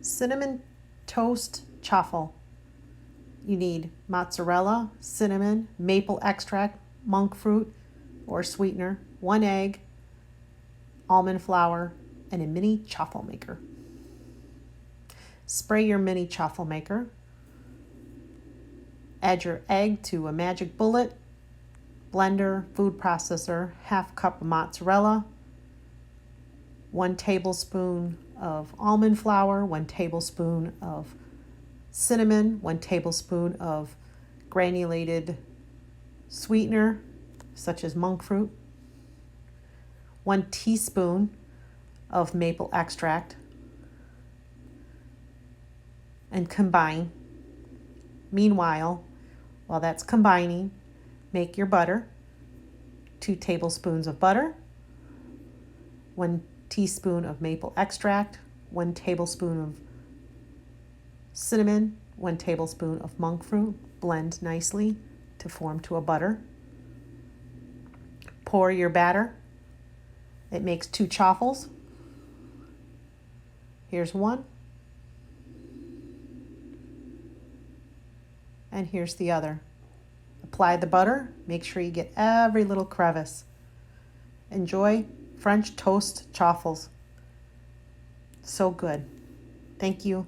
Cinnamon toast chaffle. You need mozzarella, cinnamon, maple extract, monk fruit or sweetener, 1 egg, almond flour, and a mini chaffle maker. Spray your mini chaffle maker. Add your egg to a magic bullet, blender, food processor, 1/2 cup of mozzarella, 1 tablespoon of almond flour, 1 tablespoon of cinnamon, 1 tablespoon of granulated sweetener, such as monk fruit, 1 teaspoon of maple extract, and combine. Meanwhile, while that's combining, make your butter. 2 tablespoons of butter, 1 teaspoon of maple extract, 1 tablespoon of cinnamon, 1 tablespoon of monk fruit. Blend nicely to form to a butter. Pour your batter. It makes 2 chaffles. Here's one. And here's the other. Apply the butter. Make sure you get every little crevice. Enjoy French toast chaffles. So good. Thank you.